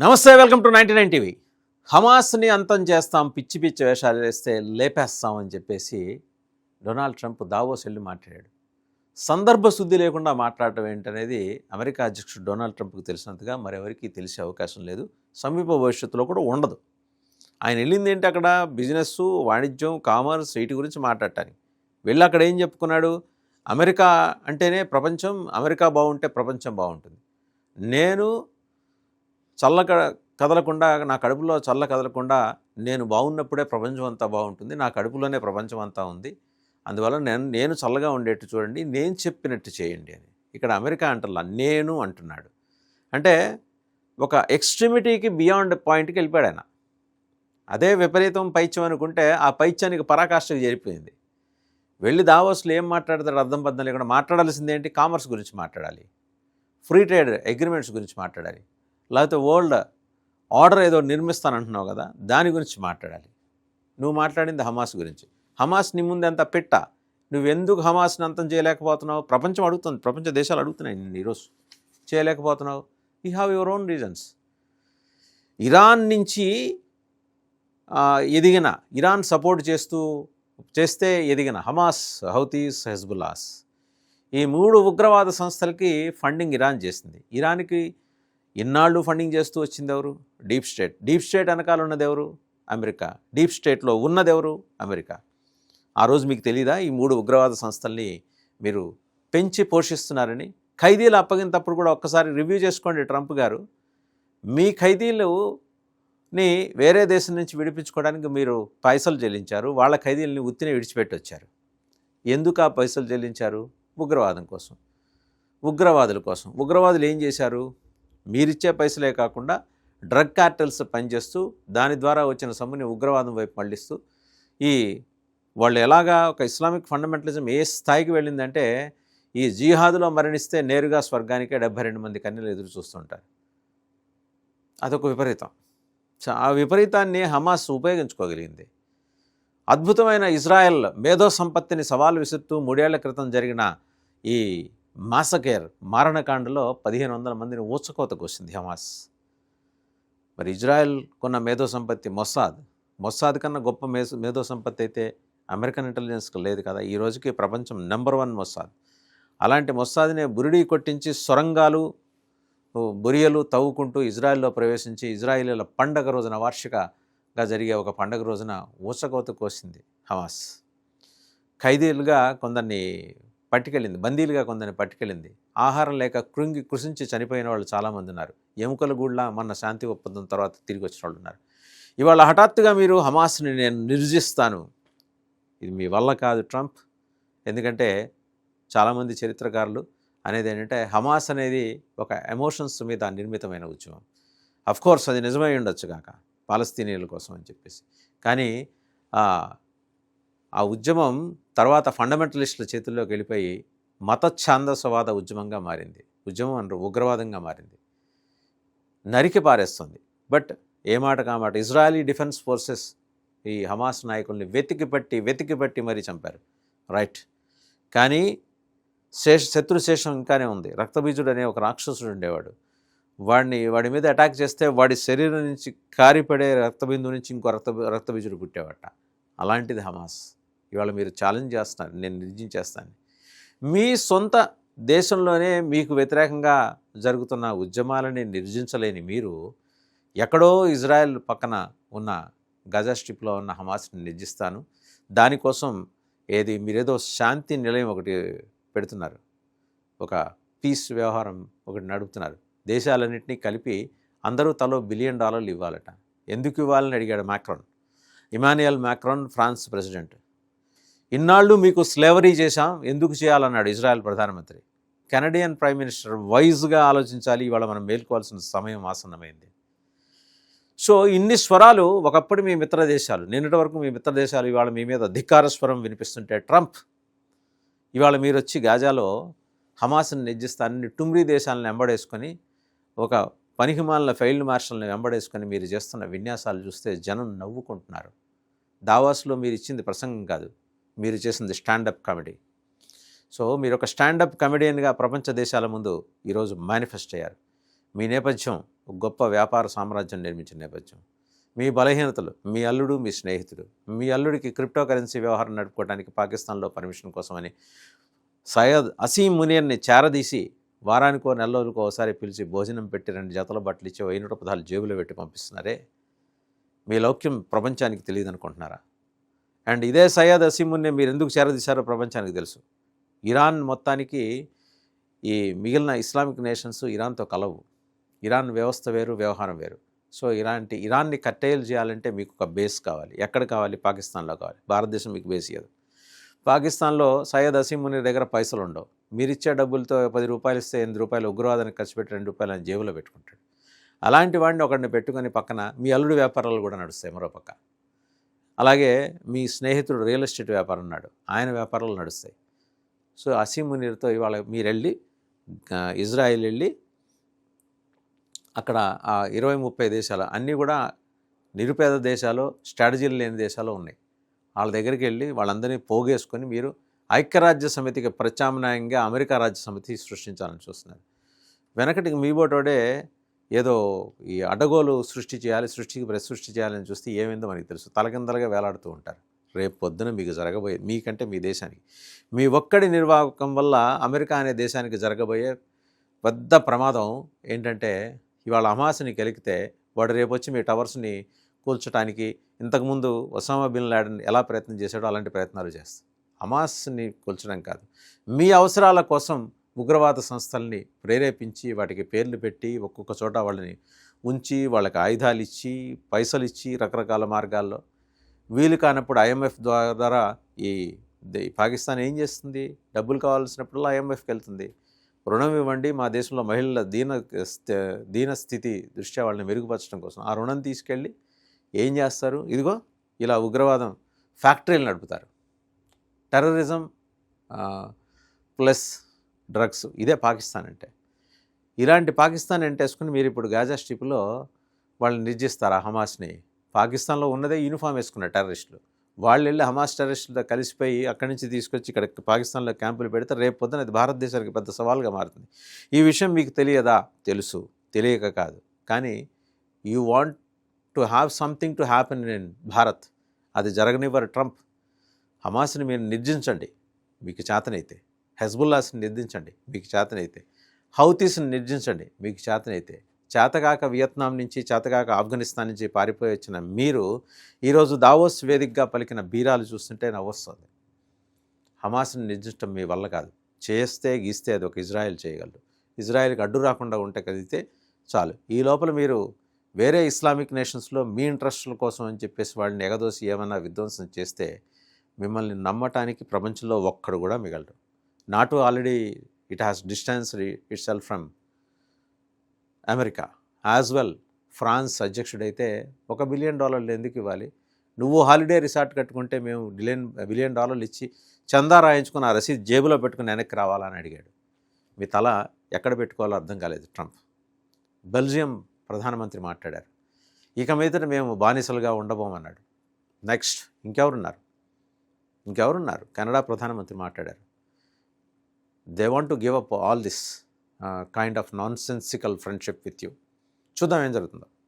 నమస్తే, welcome to 99 TV. హమాస్ని అంతం చేస్తాం, పిచ్చి పిచ్చి వేషాలు వేస్తే లేపేస్తాం అని చెప్పేసి డొనాల్డ్ ట్రంప్ దావోస్ వెళ్ళి మాట్లాడాడు. సందర్భ శుద్ధి లేకుండా మాట్లాడటం ఏంటనేది అమెరికా అధ్యక్షుడు డొనాల్డ్ ట్రంప్కి తెలిసినంతగా మరెవరికి తెలిసే అవకాశం లేదు, సమీప భవిష్యత్తులో కూడా ఉండదు. ఆయన వెళ్ళింది ఏంటి, అక్కడ బిజినెస్, వాణిజ్యం, కామర్స్, వీటి గురించి మాట్లాడటానికి వెళ్ళి అక్కడ ఏం చెప్పుకున్నాడు, అమెరికా అంటేనే ప్రపంచం, అమెరికా బాగుంటే ప్రపంచం బాగుంటుంది, నేను చల్ల కదలకుండా, నా కడుపులో చల్ల కదలకుండా నేను బాగున్నప్పుడే ప్రపంచం అంతా బాగుంటుంది, నా కడుపులోనే ప్రపంచం అంతా ఉంది, అందువల్ల నేను చల్లగా ఉండేట్టు చూడండి, నేను చెప్పినట్టు చేయండి అని. ఇక్కడ అమెరికా అంటల్లా, నేను అంటున్నాడు. అంటే ఒక ఎక్స్ట్రీమిటీకి బియాండ్ పాయింట్కి వెళ్ళిపోయాడు ఆయన. అదే విపరీతం పైత్యం అనుకుంటే ఆ పైత్యానికి పరాకాష్ఠకు చేరిపోయింది. వెళ్ళి దావోస్లో ఏం మాట్లాడతాడు, అర్థం పద్ధతి లేకుండా. మాట్లాడాల్సింది ఏంటి, కామర్స్ గురించి మాట్లాడాలి, ఫ్రీ ట్రేడ్ అగ్రిమెంట్స్ గురించి మాట్లాడాలి, లేకపోతే వరల్డ్ ఆర్డర్ ఏదో నిర్మిస్తానంటున్నావు కదా దాని గురించి మాట్లాడాలి. నువ్వు మాట్లాడింది హమాస్ గురించి. హమాస్ నీ ముందు ఎంత పెట్ట, నువ్వెందుకు హమాస్ని అంతం చేయలేకపోతున్నావు? ప్రపంచం అడుగుతుంది, ప్రపంచ దేశాలు అడుగుతున్నాయి నిన్ను ఈరోజు, చేయలేకపోతున్నావు. You have your own reasons. Iran నుంచి ఎదిగిన, ఇరాన్ సపోర్ట్ చేస్తే ఎదిగిన హమాస్, హౌతీస్, హెజ్బుల్లాస్, ఈ మూడు ఉగ్రవాద సంస్థలకి ఫండింగ్ ఇరాన్ చేసింది. ఇరాన్కి ఇన్నాళ్ళు ఫండింగ్ చేస్తూ వచ్చింది ఎవరు? Deep state. డీప్ స్టేట్ వెనకాల ఉన్నది ఎవరు? అమెరికా. డీప్ స్టేట్లో ఉన్నది ఎవరు? అమెరికా. ఆ రోజు మీకు తెలీదా ఈ మూడు ఉగ్రవాద సంస్థల్ని మీరు పెంచి పోషిస్తున్నారని? ఖైదీలు అప్పగింతప్పుడు కూడా ఒక్కసారి రివ్యూ చేసుకోండి ట్రంప్ గారు. మీ ఖైదీలని వేరే దేశం నుంచి విడిపించుకోవడానికి మీరు పైసలు చెల్లించారు, వాళ్ళ ఖైదీలని ఉత్తినే విడిచిపెట్టి వచ్చారు. ఎందుకు ఆ పైసలు చెల్లించారు? ఉగ్రవాదం కోసం, ఉగ్రవాదుల కోసం. ఉగ్రవాదులు ఏం చేశారు? మీరిచ్చే పైసలే కాకుండా డ్రగ్ కార్టెల్స్ పనిచేస్తూ దాని ద్వారా వచ్చిన సొమ్ముని ఉగ్రవాదం వైపు మళ్లిస్తూ, వాళ్ళు ఎలాగా ఒక ఇస్లామిక్ ఫండమెంటలిజం ఏ స్థాయికి వెళ్ళిందంటే, ఈ జిహాదులో మరణిస్తే నేరుగా స్వర్గానికే 72 మంది కన్యలు ఎదురు చూస్తుంటారు. అదొక విపరీతం. ఆ విపరీతాన్ని హమాస్ ఉపయోగించుకోగలిగింది. అద్భుతమైన ఇజ్రాయెల్ మేధో సంపత్తిని సవాలు విసురుతూ 3 ఏళ్ల క్రితం జరిగిన ఈ మాసకేర్ మారణకాండలో 1500 మందిని ఊచకోతకు వచ్చింది హమాస్. మరి ఇజ్రాయెల్ కొన్న మేధో సంపత్తి మొస్సాద్ కన్నా గొప్ప మేధో సంపత్తి అయితే అమెరికన్ ఇంటెలిజెన్స్కి లేదు కదా. ఈ రోజుకి ప్రపంచం నెంబర్ 1 మొస్సాద్. అలాంటి మొస్సాద్నే బురిడీ కొట్టించి సొరంగాలు, బొరియలు తవ్వుకుంటూ ఇజ్రాయెల్లో ప్రవేశించి ఇజ్రాయేలీల పండగ రోజున, వార్షికగా జరిగే ఒక పండగ రోజున ఊచకోతకు వచ్చింది హమాస్. ఖైదీలుగా కొందరిని పట్టుకెళ్ళింది, బందీలుగా కొందరిని పట్టుకెళ్ళింది. ఆహారం లేక కృషించి చనిపోయిన వాళ్ళు చాలామంది ఉన్నారు. ఎముకల గూళ్ళ మొన్న శాంతి ఒప్పందం తర్వాత తిరిగి వచ్చిన వాళ్ళు ఉన్నారు. ఇవాళ హఠాత్తుగా మీరు హమాస్ని నేను నిర్జిస్తాను, ఇది మీ వల్ల కాదు ట్రంప్. ఎందుకంటే చాలామంది చరిత్రకారులు అనేది ఏంటంటే, హమాస్ అనేది ఒక ఎమోషన్స్ మీద నిర్మితమైన ఉద్యమం. అఫ్కోర్స్ అది నిజమై ఉండొచ్చు కాక పాలస్తీనియన్ల కోసం అని చెప్పేసి, కానీ ఆ ఉద్యమం తర్వాత ఫండమెంటలిస్టుల చేతుల్లోకి వెళ్ళిపోయి మతఛాందసవాద ఉద్యమంగా మారింది. ఉద్యమం అంటారు, ఉగ్రవాదంగా మారింది, నరికి పారేస్తుంది. బట్ ఏ మాట కామాట ఇజ్రాయలీ డిఫెన్స్ ఫోర్సెస్ ఈ హమాస్ నాయకుల్ని వెతికి పట్టి మరీ చంపారు, రైట్. కానీ శత్రుశేషం ఇంకానే ఉంది. రక్తబీజుడు అనే ఒక రాక్షసుడు ఉండేవాడు. వాడి మీద అటాక్ చేస్తే వాడి శరీరం నుంచి కారిపడే రక్తబిందు నుంచి ఇంకో రక్తబీజుడు పుట్టేవాట. అలాంటిది హమాస్. ఇవాళ మీరు ఛాలెంజ్ చేస్తున్నారు, నేను నిర్జించేస్తాను. మీ సొంత దేశంలోనే మీకు వ్యతిరేకంగా జరుగుతున్న ఉద్యమాలని నిర్జించలేని మీరు ఎక్కడో ఇజ్రాయెల్ పక్కన ఉన్న గజా స్ట్రిప్లో ఉన్న హమాస్ని నిర్జిస్తాను, దానికోసం మీరేదో శాంతి నిలయం ఒకటి పెడుతున్నారు, ఒక పీస్ వ్యవహారం ఒకటి నడుపుతున్నారు. దేశాలన్నింటినీ కలిపి అందరూ తలో $1 బిలియన్ ఇవ్వాలట. ఎందుకు ఇవ్వాలని అడిగాడు ఇమాన్యుయల్ మ్యాక్రాన్, ఫ్రాన్స్ ప్రెసిడెంట్. ఇన్నాళ్ళు మీకు స్లేవరీ చేశాం, ఎందుకు చేయాలన్నాడు ఇజ్రాయెల్ ప్రధానమంత్రి. కెనడియన్ ప్రైమ్ మినిస్టర్ వైజ్గా ఆలోచించాలి, ఇవాళ మనం మేల్కోవాల్సిన సమయం ఆసన్నమైంది. సో ఇన్ని స్వరాలు ఒకప్పుడు మీ మిత్ర దేశాలు, నిన్నటి వరకు మీ మిత్ర దేశాలు ఇవాళ మీ మీద ధిక్కార స్వరం వినిపిస్తుంటే ట్రంప్ ఇవాళ మీరు వచ్చి గాజాలో హమాస్ని నిర్జిస్తానని టుమ్రీ దేశాలను వెంబడేసుకొని, ఒక పనికిమాలిన ఫెయిల్డ్ మార్షల్ని వెంబడేసుకొని మీరు చేస్తున్న విన్యాసాలు చూస్తే జనం నవ్వుకుంటున్నారు. దావాస్లో మీరు ఇచ్చింది ప్రసంగం కాదు, మీరు చేసింది స్టాండప్ కామెడీ. సో మీరు ఒక స్టాండప్ కమెడియన్గా ప్రపంచ దేశాల ముందు ఈరోజు మేనిఫెస్ట్ అయ్యారు. మీ నేపథ్యం ఒక గొప్ప వ్యాపార సామ్రాజ్యం నిర్మించిన నేపథ్యం. మీ బలహీనతలు, మీ అల్లుడు, మీ స్నేహితుడు. మీ అల్లుడికి క్రిప్టో కరెన్సీ వ్యవహారం నడుపుకోవడానికి పాకిస్తాన్లో పర్మిషన్ కోసమని సయ్యద్ అసీం మునియన్ని చేరదీసి వారానికో నెల రోజులకో ఒకసారి పిలిచి భోజనం పెట్టి 2 జతల బట్టలు ఇచ్చి 1000 రూపాయలు జేబులో పెట్టి పంపిస్తున్నారే. మీ లౌక్యం ప్రపంచానికి తెలియదు అనుకుంటున్నారా? అండ్ ఇదే సయ్యద్ అసీం మునియన్ మీరు ఎందుకు చేరదీశారో ప్రపంచానికి తెలుసు. ఇరాన్ మొత్తానికి ఈ మిగిలిన ఇస్లామిక్ నేషన్స్ ఇరాన్తో కలవు. ఇరాన్ వ్యవస్థ వేరు, వ్యవహారం వేరు. సో ఇరాన్ని కట్టేలు చేయాలంటే మీకు ఒక బేస్ కావాలి. ఎక్కడ కావాలి? పాకిస్తాన్లో కావాలి. భారతదేశం మీకు బేస్ ఇవ్వదు. పాకిస్తాన్లో సయ్యద్ అసీం మునీర్ దగ్గర పైసలు ఉండవు. మీరిచ్చే డబ్బులతో 10 రూపాయలు ఇస్తే 8 రూపాయలు ఉగ్రవాదానికి ఖర్చు పెట్టి 2 రూపాయలు ఆయన జేబులో పెట్టుకుంటాడు. అలాంటి వాడిని ఒకడిని పెట్టుకొని పక్కన మీ అల్లుడి వ్యాపారాలు కూడా నడుస్తాయి మరో పక్క. అలాగే మీ స్నేహితుడు రియల్ ఎస్టేట్ వ్యాపారం ఉన్నాడు, ఆయన వ్యాపారాలు నడుస్తాయి. సో అసీం మునీర్తో ఇవాళ మీరు వెళ్ళి ఇజ్రాయిల్ వెళ్ళి అక్కడ 20-30 దేశాలు అన్నీ కూడా నిరుపేద దేశాలు, స్ట్రాటజీలు లేని దేశాలు ఉన్నాయి. వాళ్ళ దగ్గరికి వెళ్ళి వాళ్ళందరినీ పోగేసుకొని మీరు ఐక్యరాజ్య సమితికి ప్రత్యామ్నాయంగా అమెరికా రాజ్య సమితి సృష్టించాలని చూస్తున్నారు. వెనకటికి మీ బోటోడే ఏదో ఈ అడ్డగోలు సృష్టి చేయాలని చూస్తే ఏమైందో మనకి తెలుసు. తలకిందలుగా వేలాడుతూ ఉంటారు. రేపు పొద్దున మీకు జరగబోయే, మీకంటే మీ దేశానికి, మీ ఒక్కడి నిర్వాహకం వల్ల అమెరికా అనే దేశానికి జరగబోయే పెద్ద ప్రమాదం ఏంటంటే, ఇవాళ హమాస్ని గెలికితే వాడు రేపు వచ్చి మీ టవర్స్ని కూల్చడానికి ఇంతకుముందు ఒసామా బిన్ లాడెన్ ఎలా ప్రయత్నం చేశాడో అలాంటి ప్రయత్నాలు చేస్తాం. హమాస్ని కూల్చడం కాదు, మీ అవసరాల కోసం ఉగ్రవాద సంస్థల్ని ప్రేరేపించి వాటికి పేర్లు పెట్టి ఒక్కొక్క చోట వాళ్ళని ఉంచి వాళ్ళకి ఆయుధాలు ఇచ్చి పైసలు ఇచ్చి రకరకాల మార్గాల్లో వీలు కానప్పుడు ఐఎంఎఫ్ ద్వారా ఈ పాకిస్తాన్ ఏం చేస్తుంది? డబ్బులు కావాల్సినప్పుడల్లా ఐఎంఎఫ్కి వెళ్తుంది. రుణం ఇవ్వండి, మా దేశంలో మహిళల దీన స్థితి దృష్ట్యా వాళ్ళని మెరుగుపరచడం కోసం ఆ రుణం తీసుకెళ్ళి ఏం చేస్తారు? ఇదిగో ఇలా ఉగ్రవాదం ఫ్యాక్టరీలు నడుపుతారు. టెర్రరిజం ప్లస్ డ్రగ్స్, ఇదే పాకిస్తాన్ అంటే. ఇలాంటి పాకిస్తాన్ ఎంటేసుకుని మీరు ఇప్పుడు గాజా స్ట్రిప్లో వాళ్ళని నిర్జిస్తారా హమాస్ని? పాకిస్తాన్లో ఉన్నదే యూనిఫామ్ వేసుకున్న టెర్రరిస్టులు, వాళ్ళు వెళ్ళి హమాస్ టెర్రరిస్టులతో కలిసిపోయి అక్కడి నుంచి తీసుకొచ్చి ఇక్కడ పాకిస్తాన్లో క్యాంపులు పెడితే రేపు పొద్దున అది భారతదేశానికి పెద్ద సవాల్గా మారుతుంది. ఈ విషయం మీకు తెలియదా? తెలుసు, తెలియక కాదు. కానీ you want to have something to happen in Bharat. అది జరగనివ్వరు ట్రంప్. హమాస్ని మీరు నిర్జించండి మీకు చేతనైతే, హెజ్బుల్లాస్ని నిర్జించండి మీకు చేతనైతే, హౌతీస్ని నిర్జించండి మీకు చేతనైతే. చేతగాక వియత్నాం నుంచి, చేతగాక ఆఫ్ఘనిస్తాన్ నుంచి పారిపోయి వచ్చిన మీరు ఈరోజు దావోస్ వేదికగా పలికిన బీరాలు చూస్తుంటే నవ్వొస్తుంది. హమాస్ని నిర్జించడం మీ వల్ల కాదు. చేస్తే గీస్తే అది ఒక ఇజ్రాయెల్ చేయగలరు. ఇజ్రాయెల్కి అడ్డు రాకుండా ఉంటే కదిలితే చాలు. ఈ లోపల మీరు వేరే ఇస్లామిక్ నేషన్స్లో మీ ఇంట్రెస్టుల కోసం అని చెప్పేసి వాళ్ళని ఎగదోసి ఏమన్నా విధ్వంసం చేస్తే మిమ్మల్ని నమ్మటానికి ప్రపంచంలో ఒక్కడు కూడా మిగలరు. NATO already it has distanced itself from America as well. France అధ్యక్షుడైతే $1 బిలియన్ ఎందుకు ఇవ్వాలి? నువ్వు హాలిడే రిసార్ట్ కట్టుకుంటే మేము $1 బిలియన్ ఇచ్చి చందా రాయించుకుని ఆ రసీదు జేబులో పెట్టుకుని వెనక్కి రావాలని అడిగాడు. మీ తల ఎక్కడ పెట్టుకోవాలో అర్థం కాలేదు ట్రంప్. బెల్జియం ప్రధానమంత్రి మాట్లాడారు, ఇక మీదట మేము బానిసలుగా ఉండబోమన్నాడు. నెక్స్ట్ ఇంకెవరున్నారు? కెనడా ప్రధానమంత్రి మాట్లాడారు. They want to give up all this kind of nonsensical friendship with you. చూద్దాం ఏం జరుగుతుందో.